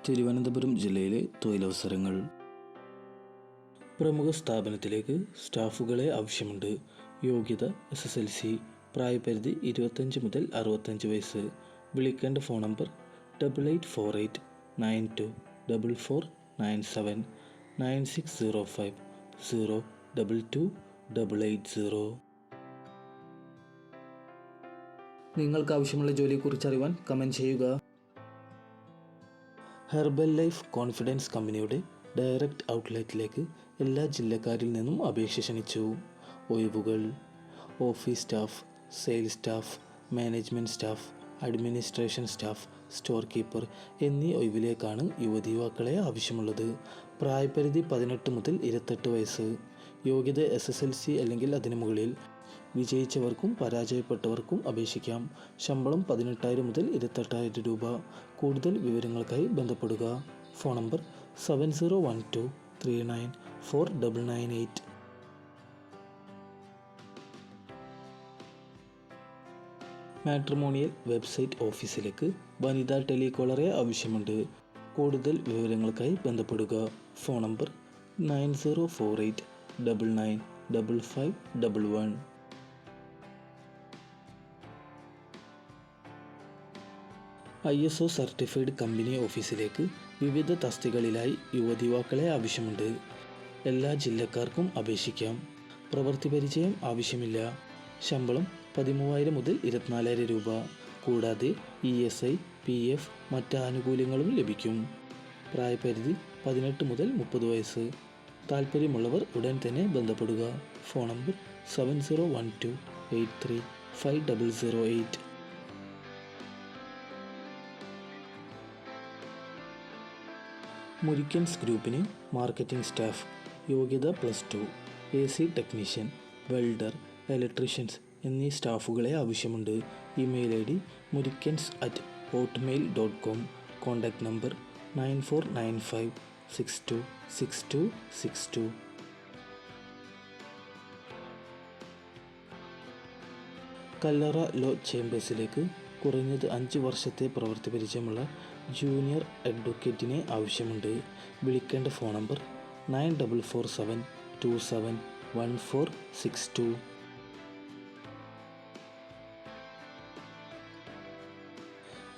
തിരുവനന്തപുരം ജില്ലയിലെ തൊഴിലവസരങ്ങൾ. പ്രമുഖ സ്ഥാപനത്തിലേക്ക് സ്റ്റാഫുകളെ ആവശ്യമുണ്ട്. യോഗ്യത SSLC. പ്രായപരിധി 25 മുതൽ 65 വയസ്സ്. വിളിക്കേണ്ട ഫോൺ നമ്പർ 8848 92 4497 9605 022 880. നിങ്ങൾക്ക് ആവശ്യമുള്ള ജോലിയെക്കുറിച്ച് അറിയുവാൻ കമൻറ്റ് ചെയ്യുക. ഹെർബൽ ലൈഫ് കോൺഫിഡൻസ് കമ്പനിയുടെ ഡയറക്റ്റ് ഔട്ട്ലെറ്റിലേക്ക് എല്ലാ ജില്ലക്കാരിൽ നിന്നും അപേക്ഷ ക്ഷണിച്ചു. ഒഴിവുകൾ: office staff, sales staff, management staff, administration staff, store keeper എന്നീ ഒഴിവിലേക്കാണ് യുവതിയുവാക്കളെ ആവശ്യമുള്ളത്. പ്രായപരിധി 18 മുതൽ 28 വയസ്സ്. യോഗ്യത SSLC അല്ലെങ്കിൽ അതിനു മുകളിൽ. വിജയിച്ചവർക്കും പരാജയപ്പെട്ടവർക്കും അപേക്ഷിക്കാം. ശമ്പളം 18,000 മുതൽ 28,000 രൂപ. കൂടുതൽ വിവരങ്ങൾക്കായി ബന്ധപ്പെടുക. Phone number 7012 39 4998. മാട്രിമോണിയൽ വെബ്സൈറ്റ് ഓഫീസിലേക്ക് വനിതാ ടെലികോളറെ ആവശ്യമുണ്ട്. കൂടുതൽ വിവരങ്ങൾക്കായി ബന്ധപ്പെടുക. Phone number 9048 99 5511. ISO certified company ഓഫീസിലേക്ക് വിവിധ തസ്തികകളിലായി യുവതിയുവാക്കളെ ആവശ്യമുണ്ട്. എല്ലാ ജില്ലക്കാർക്കും അപേക്ഷിക്കാം. പ്രവൃത്തി പരിചയം ആവശ്യമില്ല. ശമ്പളം 13,000 മുതൽ 24,000 രൂപ. കൂടാതെ ESI, PF മറ്റ് ആനുകൂല്യങ്ങളും ലഭിക്കും. പ്രായപരിധി 18 മുതൽ 30 വയസ്സ്. താൽപ്പര്യമുള്ളവർ ഉടൻ തന്നെ ബന്ധപ്പെടുക. Phone number 7012 83 5008. മുരിക്കൻസ് ഗ്രൂപ്പിന് മാർക്കറ്റിംഗ് സ്റ്റാഫ്. യോഗ്യത +2. AC ടെക്നീഷ്യൻ, വെൽഡർ, ഇലക്ട്രീഷ്യൻസ് എന്നീ സ്റ്റാഫുകളെ ആവശ്യമുണ്ട്. Email ID murikans@hotmail.com. Contact number 9495 62 62 62. കല്ലറ ലോ ചേംബേഴ്സിലേക്ക് കുറഞ്ഞത് 5 വർഷത്തെ പ്രവൃത്തി പരിചയമുള്ള ജൂനിയർ അഡ്വക്കേറ്റിനെ ആവശ്യമുണ്ട്. വിളിക്കേണ്ട ഫോൺ നമ്പർ 9447 27 1462.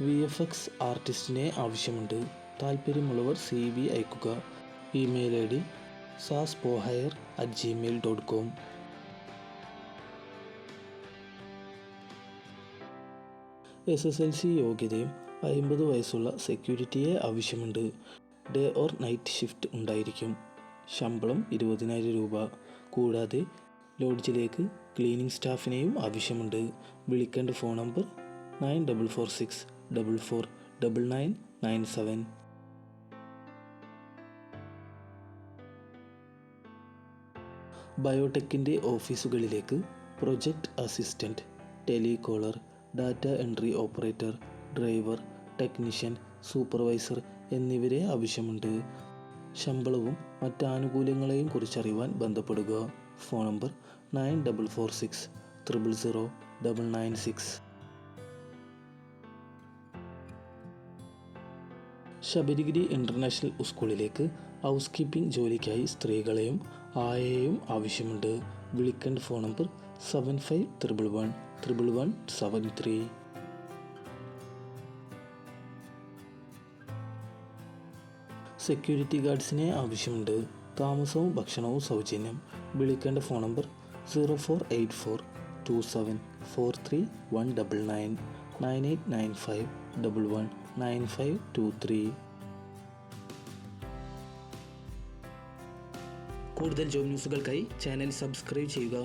VFX ആർട്ടിസ്റ്റിനെ ആവശ്യമുണ്ട്. താൽപ്പര്യമുള്ളവർ CV അയക്കുക. Email ID saspohire@gmail.com. SSLC യോഗ്യതയും 50 വയസ്സുള്ള സെക്യൂരിറ്റിയെ ആവശ്യമുണ്ട്. ഡേ ഓർ നൈറ്റ് ഷിഫ്റ്റ് ഉണ്ടായിരിക്കും. ശമ്പളം 20,000 രൂപ. കൂടാതെ ലോഡ്ജിലേക്ക് ക്ലീനിംഗ് സ്റ്റാഫിനെയും ആവശ്യമുണ്ട്. വിളിക്കേണ്ട ഫോൺ നമ്പർ 9446 44 9997. ബയോടെക്കിൻ്റെ ഓഫീസുകളിലേക്ക് project assistant, telecaller, data entry operator, driver, technician, supervisor എന്നിവരെ ആവശ്യമുണ്ട്. ശമ്പളവും മറ്റ് ആനുകൂല്യങ്ങളെയും കുറിച്ചറിയുവാൻ ബന്ധപ്പെടുക. Phone number 9446 000 996. ശബരിഗിരി ഇൻ്റർനാഷണൽ സ്കൂളിലേക്ക് ഹൗസ് കീപ്പിംഗ് ജോലിക്കായി സ്ത്രീകളെയും ആയയെയും ആവശ്യമുണ്ട്. വിളിക്കേണ്ട ഫോൺ നമ്പർ 7511 11173. സെക്യൂരിറ്റി ഗാർഡ്സിനെ ആവശ്യമുണ്ട്. താമസവും ഭക്ഷണവും സൗജന്യം. വിളിക്കേണ്ട ഫോൺ നമ്പർ 0484 27 43 199 9895 11 9523. കൂടുതൽ ജോബ് ന്യൂസുകൾക്കായി ചാനൽ സബ്സ്ക്രൈബ് ചെയ്യുക.